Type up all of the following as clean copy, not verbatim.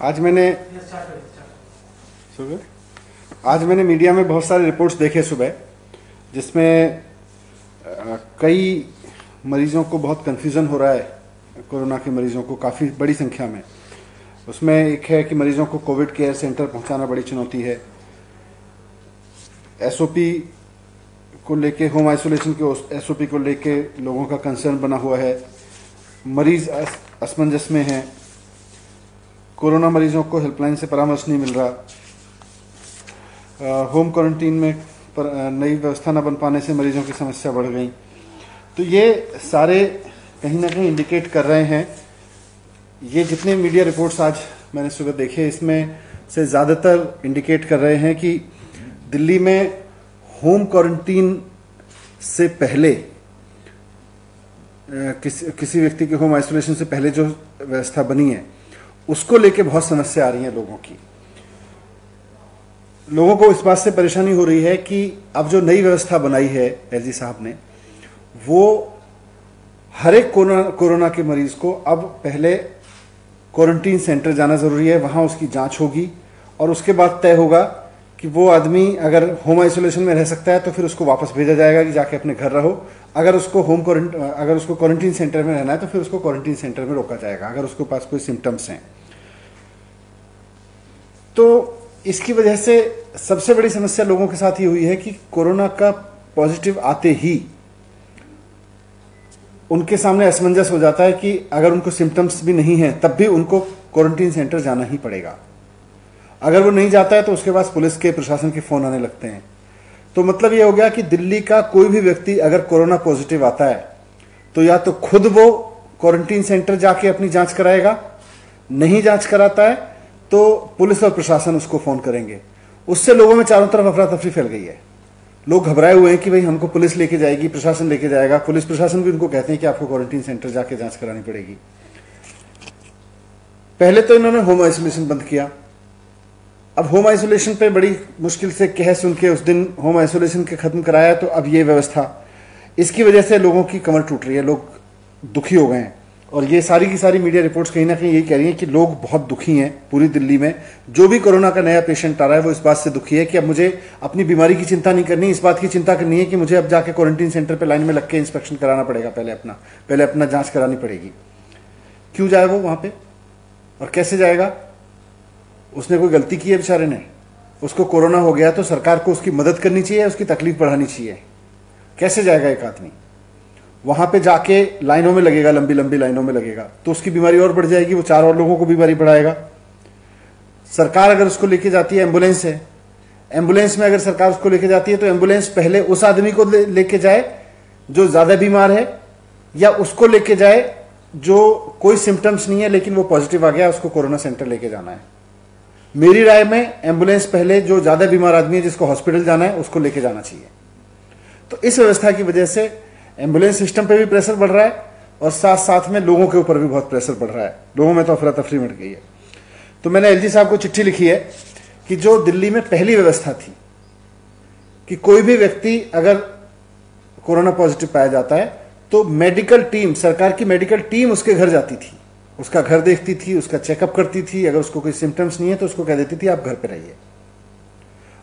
आज मैंने मीडिया में बहुत सारे रिपोर्ट्स देखे सुबह, जिसमें कई मरीजों को बहुत कन्फ्यूज़न हो रहा है। कोरोना के मरीजों को काफ़ी बड़ी संख्या में, उसमें एक है कि मरीजों को कोविड केयर सेंटर पहुंचाना बड़ी चुनौती है। एसओपी को लेके, होम आइसोलेशन के एसओपी को लेके लोगों का कंसर्न बना हुआ है। मरीज असमंजस में हैं। कोरोना मरीजों को हेल्पलाइन से परामर्श नहीं मिल रहा। होम क्वारंटीन में नई व्यवस्था न बन पाने से मरीजों की समस्या बढ़ गई। तो ये सारे कहीं ना कहीं इंडिकेट कर रहे हैं, ये जितने मीडिया रिपोर्ट्स आज मैंने सुबह देखे, इसमें से ज़्यादातर इंडिकेट कर रहे हैं कि दिल्ली में होम क्वारंटीन से पहले किसी व्यक्ति के होम आइसोलेशन से पहले जो व्यवस्था बनी है उसको लेके बहुत समस्या आ रही है लोगों की। लोगों को इस बात से परेशानी हो रही है कि अब जो नई व्यवस्था बनाई है एलजी साहब ने, वो हर एक कोरोना के मरीज को अब पहले क्वारंटीन सेंटर जाना जरूरी है, वहां उसकी जांच होगी और उसके बाद तय होगा कि वो आदमी अगर होम आइसोलेशन में रह सकता है तो फिर उसको वापस भेजा जाएगा कि जाके अपने घर रहो। अगर उसको क्वारंटीन सेंटर में रहना है तो फिर उसको क्वारंटीन सेंटर में रोका जाएगा अगर उसके पास कोई सिम्टम्स हैं। तो इसकी वजह से सबसे बड़ी समस्या लोगों के साथ ये हुई है कि कोरोना का पॉजिटिव आते ही उनके सामने असमंजस हो जाता है कि अगर उनको सिम्टम्स भी नहीं है तब भी उनको क्वारंटीन सेंटर जाना ही पड़ेगा। अगर वो नहीं जाता है तो उसके पास पुलिस के, प्रशासन के फोन आने लगते हैं। तो मतलब ये हो गया कि दिल्ली का कोई भी व्यक्ति अगर कोरोना पॉजिटिव आता है तो या तो खुद वो क्वारंटीन सेंटर जाके अपनी जांच कराएगा, नहीं जांच कराता है तो पुलिस और प्रशासन उसको फोन करेंगे। उससे लोगों में चारों तरफ अफरा तफरी फैल गई है। लोग घबराए हुए हैं कि भाई हमको पुलिस लेके जाएगी, प्रशासन लेके जाएगा। पुलिस प्रशासन भी उनको कहते हैं कि आपको क्वारंटीन सेंटर जाके जांच करानी पड़ेगी। पहले तो इन्होंने होम आइसोलेशन बंद किया। अब होम आइसोलेशन पे बड़ी मुश्किल से कह सुन के उस दिन होम आइसोलेशन के खत्म कराया, तो अब ये व्यवस्था, इसकी वजह से लोगों की कमर टूट रही है, लोग दुखी हो गए हैं। और ये सारी की सारी मीडिया रिपोर्ट्स कहीं ना कहीं यही कह रही हैं कि लोग बहुत दुखी हैं। पूरी दिल्ली में जो भी कोरोना का नया पेशेंट आ रहा है वो इस बात से दुखी है कि अब मुझे अपनी बीमारी की चिंता नहीं करनी, इस बात की चिंता करनी है कि मुझे अब जाके क्वारंटीन सेंटर पे लाइन में लग के इंस्पेक्शन कराना पड़ेगा, पहले अपना जांच करानी पड़ेगी। क्यों जाए वो वहां पे और कैसे जाएगा? उसने कोई गलती की है बेचारे ने? उसको कोरोना हो गया तो सरकार को उसकी मदद करनी चाहिए, उसकी तकलीफ बढ़ानी चाहिए। कैसे जाएगा एक आदमी वहां पे? जाके लाइनों में लगेगा, लंबी लंबी लाइनों में लगेगा तो उसकी बीमारी और बढ़ जाएगी, वो 4 और लोगों को बीमारी बढ़ाएगा। सरकार अगर उसको लेके जाती है, एम्बुलेंस है, एम्बुलेंस में अगर सरकार उसको लेके जाती है तो एम्बुलेंस पहले उस आदमी को लेके जाए जो ज्यादा बीमार है, या उसको लेके जाए जो कोई सिम्टम्स नहीं है लेकिन वो पॉजिटिव आ गया, उसको कोरोना सेंटर लेके जाना है। मेरी राय में एम्बुलेंस पहले जो ज्यादा बीमार आदमी है, जिसको हॉस्पिटल जाना है, उसको लेके जाना चाहिए। तो इस व्यवस्था की वजह से एम्बुलेंस सिस्टम पे भी प्रेशर बढ़ रहा है और साथ साथ में लोगों के ऊपर भी बहुत प्रेशर बढ़ रहा है। लोगों में तो अफरा तफरी मच गई है। तो मैंने एलजी साहब को चिट्ठी लिखी है कि जो दिल्ली में पहली व्यवस्था थी कि कोई भी व्यक्ति अगर कोरोना पॉजिटिव पाया जाता है तो मेडिकल टीम, सरकार की मेडिकल टीम उसके घर जाती थी, उसका घर देखती थी, उसका चेकअप करती थी। अगर उसको कोई सिम्टम्स नहीं है तो उसको कह देती थी आप घर पे रहिए।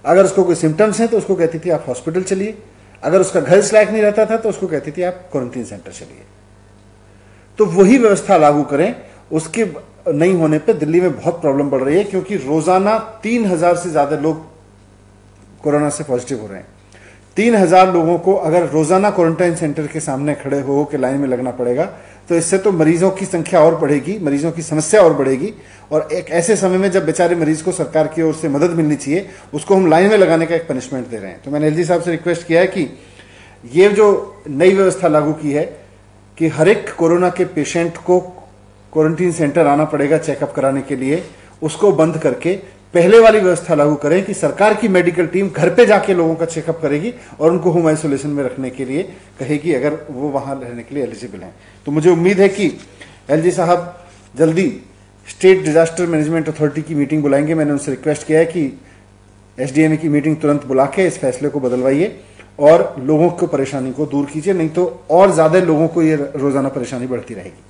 अगर उसको कोई सिम्टम्स हैं तो उसको कहती थी आप हॉस्पिटल चलिए। अगर उसका घर इस लायक नहीं रहता था तो उसको कहती थी आप क्वारंटीन सेंटर चलिए। तो वही व्यवस्था लागू करें। उसके नहीं होने पे दिल्ली में बहुत प्रॉब्लम बढ़ रही है, क्योंकि रोजाना 3000 से ज्यादा लोग कोरोना से पॉजिटिव हो रहे हैं। 3000 लोगों को अगर रोजाना क्वारंटाइन सेंटर के सामने खड़े हो के लाइन में लगना पड़ेगा तो इससे तो मरीजों की संख्या और बढ़ेगी, मरीजों की समस्या और बढ़ेगी। और एक ऐसे समय में जब बेचारे मरीज को सरकार की ओर से मदद मिलनी चाहिए, उसको हम लाइन में लगाने का एक पनिशमेंट दे रहे हैं। तो मैंने एलजी साहब से रिक्वेस्ट किया है कि ये जो नई व्यवस्था लागू की है कि हर एक कोरोना के पेशेंट को क्वारंटीन सेंटर आना पड़ेगा चेकअप कराने के लिए, उसको बंद करके पहले वाली व्यवस्था लागू करें कि सरकार की मेडिकल टीम घर पे जाके लोगों का चेकअप करेगी और उनको होम आइसोलेशन में रखने के लिए कहेगी अगर वो वहां रहने के लिए एलिजिबल हैं। तो मुझे उम्मीद है कि एलजी साहब जल्दी स्टेट डिजास्टर मैनेजमेंट अथॉरिटी की मीटिंग बुलाएंगे। मैंने उनसे रिक्वेस्ट किया है कि एसडीएमए की मीटिंग तुरंत बुला के इस फैसले को बदलवाइए और लोगों को परेशानी को दूर कीजिए, नहीं तो और ज्यादा लोगों को ये रोजाना परेशानी बढ़ती रहेगी।